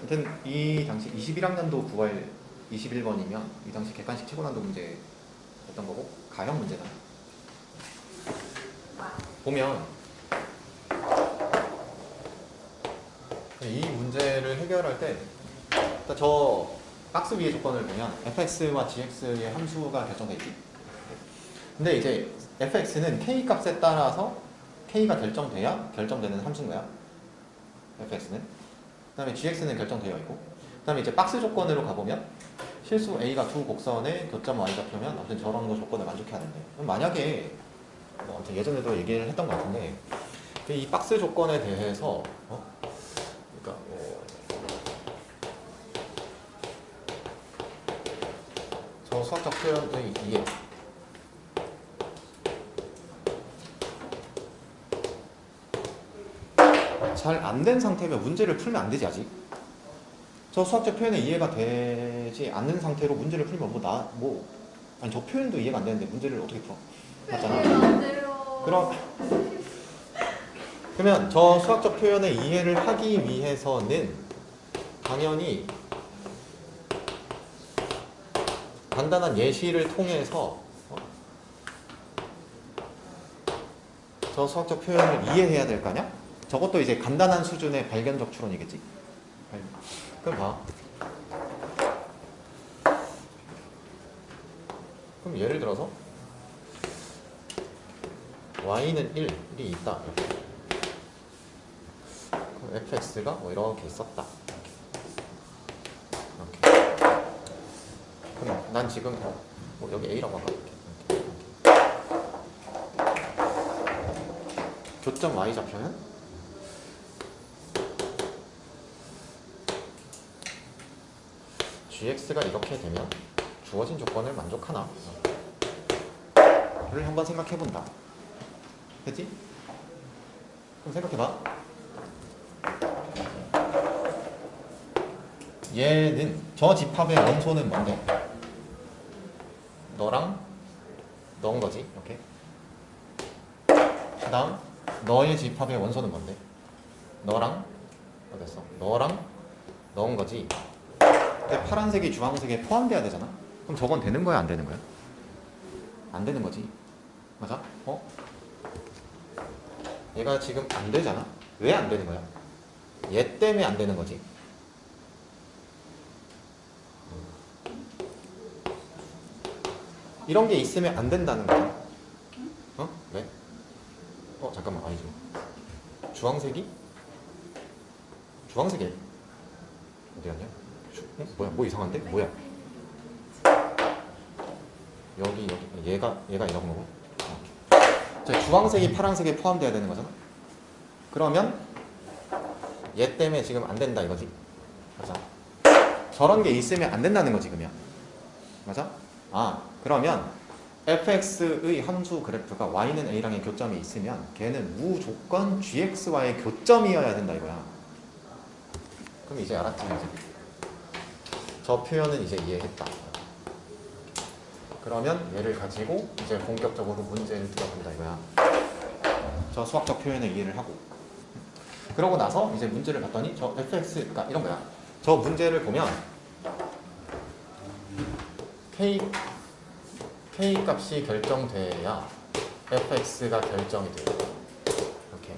아무튼 이 당시 21학년도 9월 21번이면 이 당시 객관식 최고난도 문제였던 거고 가형 문제다. 보면 이 문제를 해결할 때 저 박스 위의 조건을 보면 fx와 gx의 함수가 결정되어 있지. 근데 이제 fx는 k 값에 따라서 k가 결정돼야 결정되는 함수인 거야. fx는. 그 다음에 gx는 결정되어 있고, 그 다음에 이제 박스 조건으로 가보면 실수 a가 두 곡선의 교점 y 좌표면 아무튼 저런 거 조건을 만족해야 된대. 그럼 만약에 아무튼 예전에도 얘기를 했던 것 같은데 이 박스 조건에 대해서 그러니까 저 수학적 표현의 이해 잘 안 된 상태면 문제를 풀면 안 되지. 아직 저 수학적 표현의 이해가 되지 않는 상태로 문제를 풀면 아니 저 표현도 이해가 안 되는데 문제를 어떻게 풀어? 맞잖아. 그러면 저 수학적 표현의 이해를 하기 위해서는 당연히 간단한 예시를 통해서 저 수학적 표현을 이해해야 될 거 아니야? 저것도 이제 간단한 수준의 발견적 추론이겠지. 그럼 봐. 그럼 예를 들어서 y는 1이 있다. 그럼 fx가 이렇게 있었다. 이렇게. 그럼 난 지금 여기 a라고 할까? 교점 y 좌표는 gx가 이렇게 되면 주어진 조건을 만족하나? 를 한번 생각해본다. 됐지? 그럼 생각해봐. 얘는 저 집합의 원소는 뭔데? 너랑 너인 거지. 이렇게. 그 다음 너의 집합의 원소는 뭔데? 너랑 어땠어? 너랑 너인 거지. 근데 파란색이 주황색에 포함돼야 되잖아? 그럼 저건 되는 거야 안 되는 거야? 안 되는 거지. 맞아? 얘가 지금 안 되잖아? 왜 안 되는 거야? 얘 때문에 안 되는 거지. 이런 게 있으면 안 된다는 거야. 왜? 잠깐만. 아니지. 주황색이? 주황색이 어디 갔냐? 뭐야? 뭐 이상한데? 뭐야? 여기 얘가 이런 거고. 자, 주황색이 파란색에 포함돼야 되는 거잖아. 그러면 얘 때문에 지금 안 된다 이거지. 맞아. 저런 게 있으면 안 된다는 거지 그러면. 맞아? 그러면 fx의 함수 그래프가 y는 a랑의 교점이 있으면 걔는 무조건 gx와의 교점이어야 된다 이거야. 그럼 이제 알았지 이제. 저 표현은 이제 이해했다. 그러면 얘를 가지고 이제 본격적으로 문제를 들어본다 이거야. 저 수학적 표현의 이해를 하고. 그러고 나서 이제 문제를 봤더니 저 fx가 이런 거야. 저 문제를 보면 k 값이 결정돼야 fx가 결정이 돼요. 이렇게.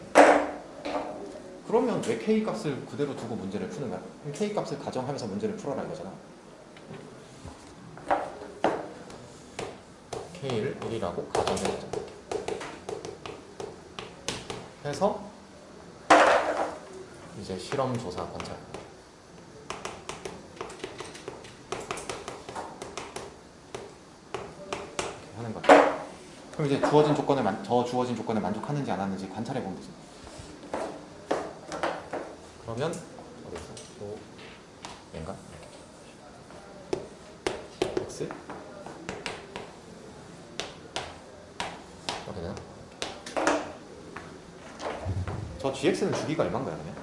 그러면 왜 k 값을 그대로 두고 문제를 푸는 거야? 그럼 k 값을 가정하면서 문제를 풀어라 이거잖아. k를 1이라고 가정해보자. 해서 이제 실험 조사 관찰. 이렇게 하는 거야. 그럼 이제 주어진 조건을 만족하는지 안 하는지 관찰해 보면 되지. 그러면 어디 있어? 얘인가? x 이렇게 되나? 저 gx는 주기가 얼마인 거야 그러면?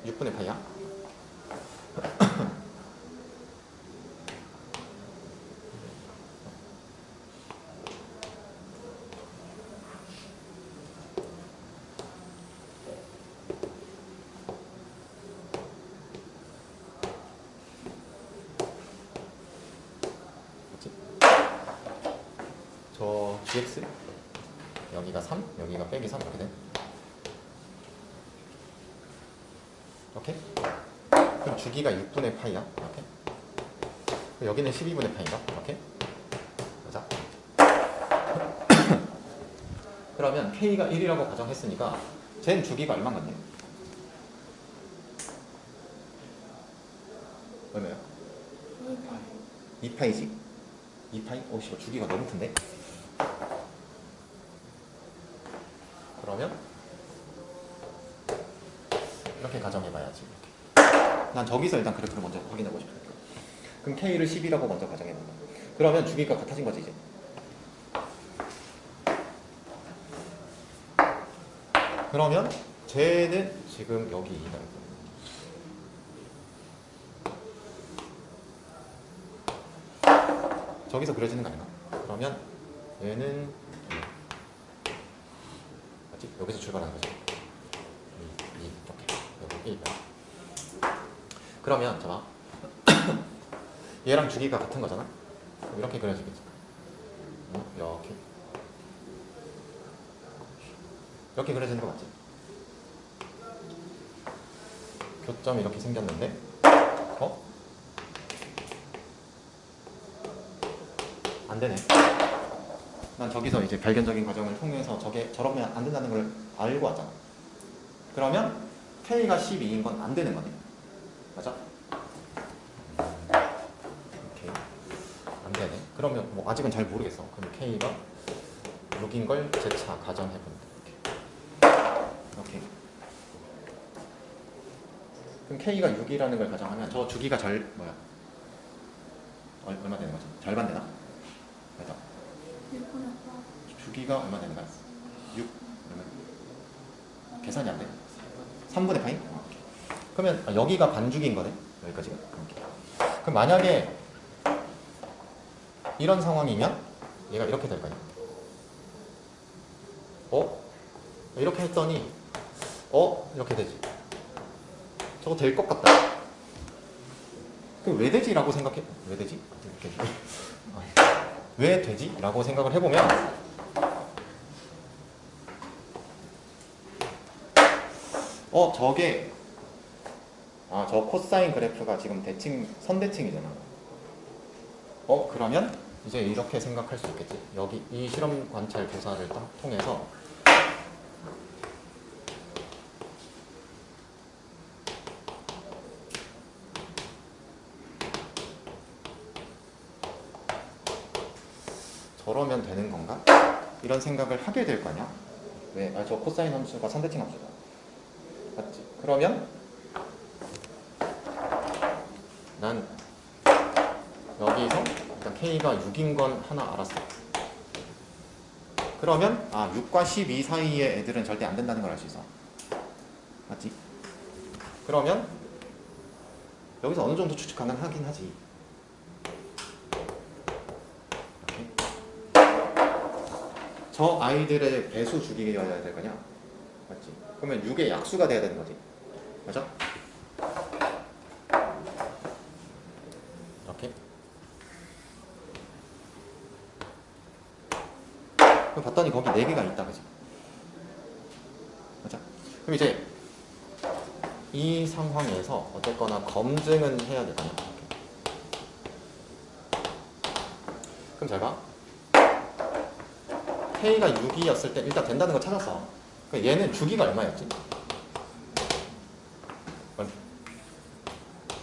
6분의 파이야? gx 여기가 3, 여기가 빼기 3 이렇게 돼. 오케이? 그럼 주기가 6분의 파이야. 이렇게. 여기는 12분의 파인가? 이렇게. 자. 그러면 K가 1이라고 가정했으니까 젠 주기가 얼마 같냐? 얼마야? 2파이지? 2파이? 오, 씨발, 주기가 너무 큰데? 그러면 이렇게 가정해봐야지. 이렇게. 난 저기서 일단 그래프를 먼저 확인해보고 싶으니까. 그럼 K를 10이라고 먼저 가정해본다. 그러면 주기가 같아진 거지, 이제. 그러면 쟤는 지금 여기 2다. 저기서 그려지는 거 아닌가? 그러면 얘는 맞지? 여기서 출발하는 거죠. 2 이렇게 여기 1. 그러면 봐봐. 얘랑 주기가 같은 거잖아. 이렇게 그려지겠지. 이렇게 그려지는 거 맞지? 교점이 이렇게 생겼는데, 안 되네. 난 저기서 이제 발견적인 과정을 통해서 저러면 안 된다는 걸 알고 왔잖아. 그러면 K가 12인 건 안 되는 거네. 맞아? 오케이. 안 되네. 그러면 뭐 아직은 잘 모르겠어. 그럼 K가 6인 걸 재차 가정해본다. 이렇게. 그럼 K가 6이라는 걸 가정하면 저 주기가 얼마 되는 거지? 절반 되나? 맞아. 주기가 얼마 되는 거야? 6. 계산이 안 돼? 3분의 파이? 그러면 여기가 반주기인 거네? 여기까지가? 그럼 만약에 이런 상황이면 얘가 이렇게 될 거야. 이렇게 했더니 이렇게 되지. 저거 될 것 같다. 그럼 왜 되지? 라고 생각해. 왜 되지? 이렇게. 왜 되지? 라고 생각을 해보면 저게 저 코사인 그래프가 지금 선대칭이잖아. 그러면 이제 이렇게 생각할 수 있겠지. 여기 이 실험 관찰 조사를 통해서 저러면 되는 건가? 이런 생각을 하게 될 거 아니야? 왜? 저 코사인 함수가 선대칭 함수다. 맞지? 그러면 난 여기서 일단 K가 6인 건 하나 알았어. 그러면 6과 12 사이의 애들은 절대 안 된다는 걸 알 수 있어. 맞지? 그러면 여기서 어느 정도 추측 가능하긴 하지. 저 아이들의 배수 주기여야 될 거냐? 맞지? 그러면 6의 약수가 돼야 되는 거지. 맞아? 이렇게. 그럼 봤더니 거기 4개가 있다, 그지? 맞아? 그럼 이제 이 상황에서 어쨌거나 검증은 해야 되잖아. 그럼 잘 봐. K가 6이었을 때 일단 된다는 거 찾았어. 그러니까 얘는 주기가 얼마였지?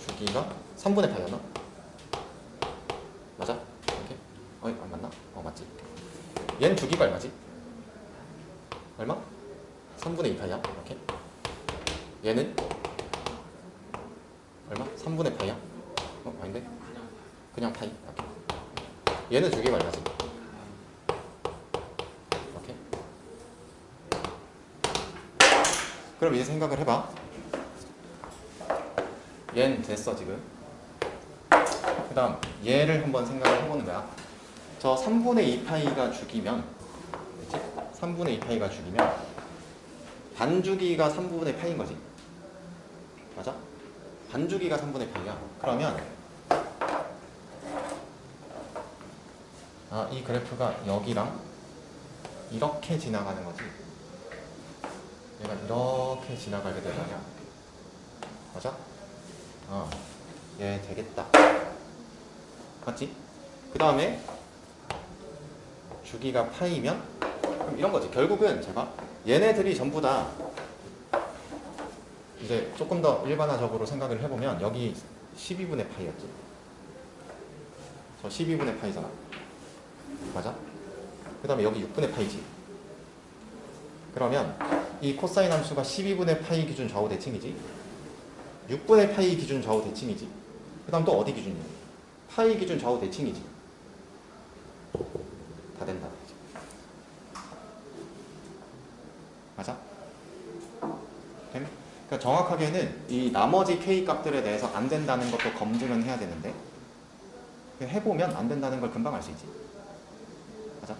주기가 3분의 8이었나? 맞아? 이렇게? 안 맞나? 맞지? 얘는 주기가 얼마지? 얼마? 3분의 2파이야? 이렇게? 얘는? 얼마? 3분의 파이야? 아닌데? 그냥 파이? 이렇게. 얘는 주기가 얼마지? 이렇게. 그럼 이제 생각을 해봐. 얘는 됐어 지금. 그 다음 얘를 한번 생각을 해보는 거야. 저 3분의 2파이가 주기면, 그치? 3분의 2파이가 주기면 반주기가 3분의 파인 거지. 맞아? 반주기가 3분의 파이야. 그러면 이 그래프가 여기랑 이렇게 지나가는 거지. 얘가 이렇게 지나가게 되잖아. 맞아? 얘 되겠다. 맞지? 그 다음에 주기가 파이면 그럼 이런 거지. 결국은 제가 얘네들이 전부 다 이제 조금 더 일반화적으로 생각을 해보면 여기 12분의 파이였지. 저 12분의 파이잖아. 맞아? 그 다음에 여기 6분의 파이지. 그러면 이 코사인 함수가 12분의 파이 기준 좌우 대칭이지. 6분의 파이 기준 좌우 대칭이지. 그 다음 또 어디 기준이야? 파이 기준 좌우 대칭이지. 다 된다. 맞아? 그러니까 정확하게는 이 나머지 k 값들에 대해서 안 된다는 것도 검증은 해야 되는데 해보면 안 된다는 걸 금방 알 수 있지. 맞아?